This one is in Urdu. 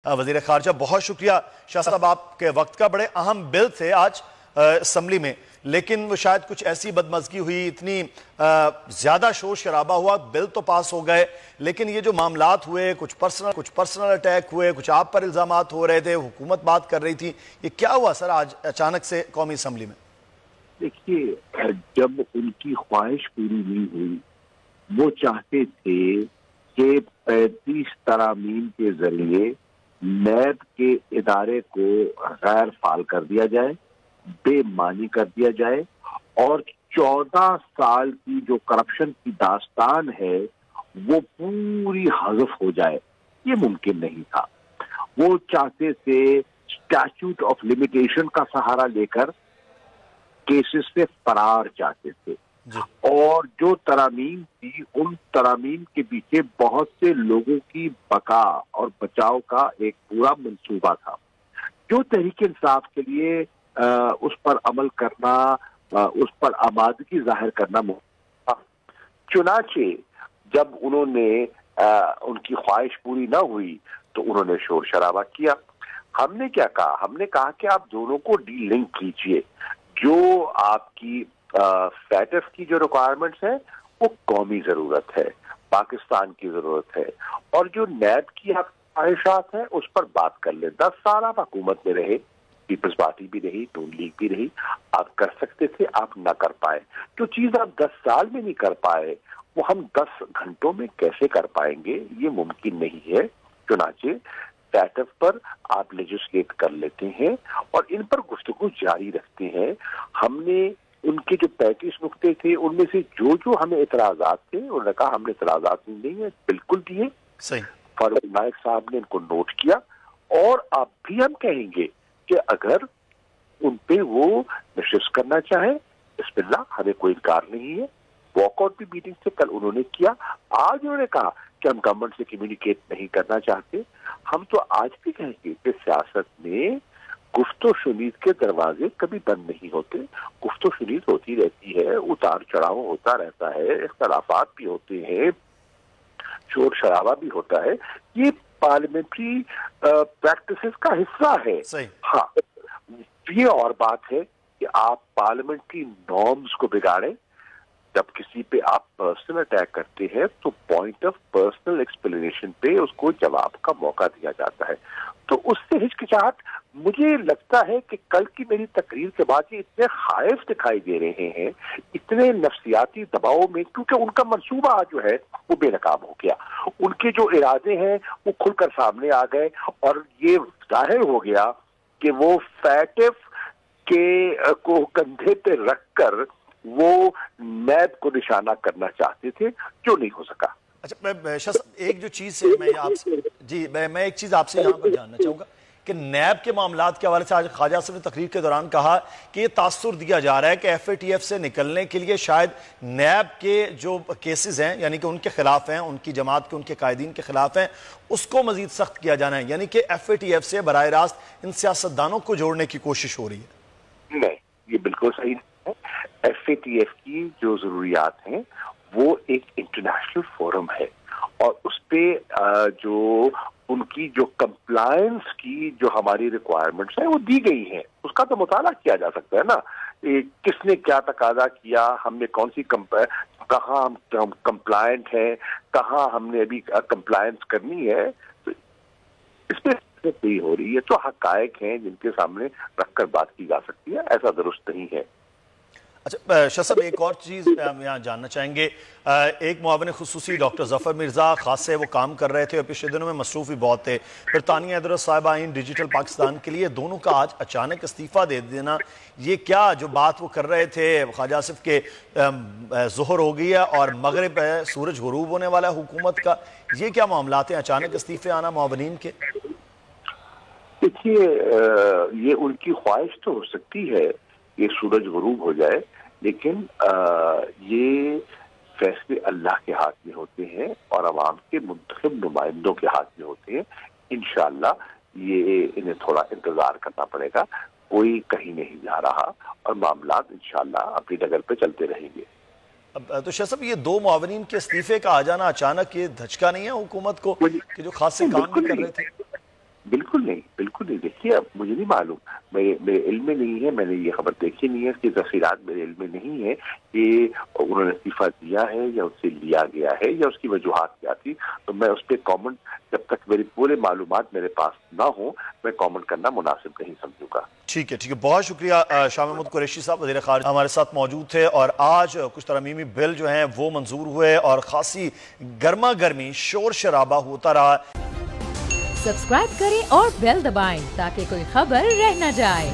وزیر خارجہ بہت شکریہ شاہ صاحب، آپ کے وقت کا بڑے اہم بل تھے آج اسمبلی میں، لیکن وہ شاید کچھ ایسی بدمزگی ہوئی، اتنی زیادہ شور شرابہ ہوا، بل تو پاس ہو گئے، لیکن یہ جو معاملات ہوئے، کچھ پرسنل اٹیک ہوئے، کچھ آپ پر الزامات ہو رہے تھے، حکومت بات کر رہی تھی، یہ کیا ہوا سر آج اچانک سے قومی اسمبلی میں؟ دیکھیے، جب ان کی خواہش پوری نہیں ہوئی، وہ چاہتے تھے کہ 35 ترامیم کے ذریعے نیب کے ادارے کو غیر فعال کر دیا جائے، بے معنی کر دیا جائے، اور 14 سال کی جو کرپشن کی داستان ہے وہ پوری حذف ہو جائے۔ یہ ممکن نہیں تھا۔ وہ چاہتے تھے اسٹیچوٹ آف لمیٹیشن کا سہارا لے کر کیسز سے فرار چاہتے تھے، اور جو ترامیم تھی ان ترامیم کے پیچھے بہت سے لوگوں کی بقا اور بچاؤ کا ایک پورا منصوبہ تھا، جو تحریک انصاف کے لیے اس پر عمل کرنا، اس پر آمادگی ظاہر کرنا ممکن تھا۔ چنانچہ جب انہوں نے ان کی خواہش پوری نہ ہوئی تو انہوں نے شور شرابہ کیا۔ ہم نے کیا کہا؟ ہم نے کہا کہ آپ دونوں کو ڈی لنک کیجئے۔ جو آپ کی فیٹف کی جو ریکوائرمنٹس ہیں وہ قومی ضرورت ہے، پاکستان کی ضرورت ہے، اور جو نیب کی خواہشات ہیں اس پر بات کر لیں۔ 10 سال آپ حکومت میں رہے، پیپلز پارٹی بھی رہی، نون لیگ بھی رہی، آپ کر سکتے تھے، آپ نہ کر پائے۔ جو چیز آپ 10 سال میں نہیں کر پائے وہ ہم 10 گھنٹوں میں کیسے کر پائیں گے؟ یہ ممکن نہیں ہے۔ چنانچہ فیٹف پر آپ لیجسلیٹ کر لیتے ہیں اور ان پر گفتگو جاری رکھتے ہیں۔ ہم نے ان کے جو 35 نقطے تھے ان میں سے جو ہمیں اعتراضات تھے انہوں نے کہا ہم نے اعتراضات نہیں ہیں، بالکل دیے۔ فاروق نائک صاحب نے ان کو نوٹ کیا، اور اب بھی ہم کہیں گے کہ اگر ان پہ وہ نشست کرنا چاہیں بسم اللہ، ہمیں کوئی انکار نہیں ہے۔ واک آؤٹ بھی میٹنگ سے کل انہوں نے کیا۔ آج انہوں نے کہا کہ ہم گورنمنٹ سے کمیونیکیٹ نہیں کرنا چاہتے۔ ہم تو آج بھی کہیں گے کہ سیاست میں گفت و شنید کے دروازے کبھی بند نہیں ہوتے، گفت و شنید ہوتی رہتی ہے، اتار چڑھاؤ ہوتا رہتا ہے، اختلافات بھی ہوتے ہیں، شور شرابہ بھی ہوتا ہے۔ یہ پارلیمنٹری پریکٹسز کا حصہ ہے۔ ہاں، یہ اور بات ہے کہ آپ پارلیمنٹری نارمز کو بگاڑیں۔ جب کسی پہ آپ پرسنل اٹیک کرتے ہیں تو پوائنٹ آف پرسنل ایکسپلینیشن پہ اس کو جواب کا موقع دیا جاتا ہے۔ تو اس سے ہچکچاہٹ، مجھے لگتا ہے کہ کل کی میری تقریر کے بعد یہ اتنے خائف دکھائی دے رہے ہیں، اتنے نفسیاتی دباؤ میں، کیونکہ ان کا منصوبہ جو ہے وہ بے نقاب ہو گیا۔ ان کے جو ارادے ہیں وہ کھل کر سامنے آ گئے، اور یہ ظاہر ہو گیا کہ وہ فیٹف کے کو کندھے پہ رکھ کر وہ نیب کو نشانہ کرنا چاہتے تھے، جو نہیں ہو سکا۔ اچھا شاہ صاحب، ایک جو چیز میں ایک چیز آپ سے یہاں پر جاننا چاہوں گا کہ نیب کے معاملات کے حوالے سے آج خواجہ آصف نے تقریر کے دوران کہا کہ یہ تاثر دیا جا رہا ہے کہ ایف اے ٹی ایف سے نکلنے کے لیے شاید نیب کے جو کیسز ہیں، یعنی کہ ان کے خلاف ہیں، ان کی جماعت کے ان کے قائدین کے خلاف ہیں، اس کو مزید سخت کیا جانا ہے، یعنی کہ ایف اے ٹی ایف سے براہ راست ان سیاستدانوں کو جوڑنے کی کوشش ہو رہی ہے۔ نہیں، یہ بالکل صحیح نہیں ہے۔ ایف اے ٹی ایف کی جو ضروریات ہیں وہ ایک انٹرنیشنل فورم ہے، اور اس پہ جو ان کی جو کمپلائنس کی جو ہماری ریکوائرمنٹس ہیں وہ دی گئی ہیں، اس کا تو مطالعہ کیا جا سکتا ہے نا۔ کس نے کیا تقاضا کیا، ہم نے کون سی کہاں ہم کمپلائنٹ ہیں، کہاں ہم نے ابھی کمپلائنس کرنی ہے، تو اس پہ نہیں ہو رہی ہے۔ تو حقائق ہیں جن کے سامنے رکھ کر بات کی جا سکتی ہے، ایسا درست نہیں ہے۔ اچھا شاہ صاحب، ایک اور چیز ہم یہاں جاننا چاہیں گے، ایک معاون خصوصی ڈاکٹر ظفر مرزا خاص سے وہ کام کر رہے تھے اور پچھلے دنوں میں مصروف بھی بہت تھے، پھر تانیہ ادرس صاحبہ آئین ڈیجیٹل پاکستان کے لیے، دونوں کا آج اچانک استعفیٰ دے دینا، یہ کیا جو بات وہ کر رہے تھے خواجہ آصف کے ظہر ہو گئی ہے اور مغرب ہے، سورج غروب ہونے والا ہے حکومت کا، یہ کیا معاملات ہیں اچانک استعفے آنا معاونین کے؟ دیکھیے، یہ ان کی خواہش تو ہو سکتی ہے کہ سورج غروب ہو جائے، لیکن یہ فیصلے اللہ کے ہاتھ میں ہوتے ہیں اور عوام کے منتخب نمائندوں کے ہاتھ میں ہوتے ہیں۔ انشاءاللہ یہ انہیں تھوڑا انتظار کرنا پڑے گا، کوئی کہیں نہیں جا رہا، اور معاملات انشاءاللہ اپنی ڈگر پہ چلتے رہیں گے۔ تو شاہ صاحب، یہ 2 معاونین کے استعفے کا آ جانا اچانک یہ دھچکا نہیں ہے حکومت کو کہ جو خاص سے کام بھی کر رہے تھے؟ نہیں, دیکھیے اب مجھے نہیں معلوم, میرے علم میں نہیں ہے, میں نے یہ خبر دیکھی نہیں ہے, اس کی ذخیرات میرے علم میں نہیں ہے کہ انہوں نے استعفیٰ دیا ہے یا اس سے لیا گیا ہے یا اس کی وجوہات کیا تھی. تو میں اس پہ کامنٹ, جب تک میری پورے معلومات میرے پاس نہ ہوں, میں کامنٹ کرنا مناسب نہیں سمجھوں گا. ٹھیک ہے, بہت شکریہ. شاہ محمود قریشی صاحب وزیر خارجہ ہمارے ساتھ موجود تھے, اور آج کچھ ترمیمی بل جو ہیں وہ منظور ہوئے اور خاصی گرما گرمی شور شرابہ ہوتا رہا. سبسکرائب کریں اور بیل دبائیں تاکہ کوئی خبر رہ نہ جائے.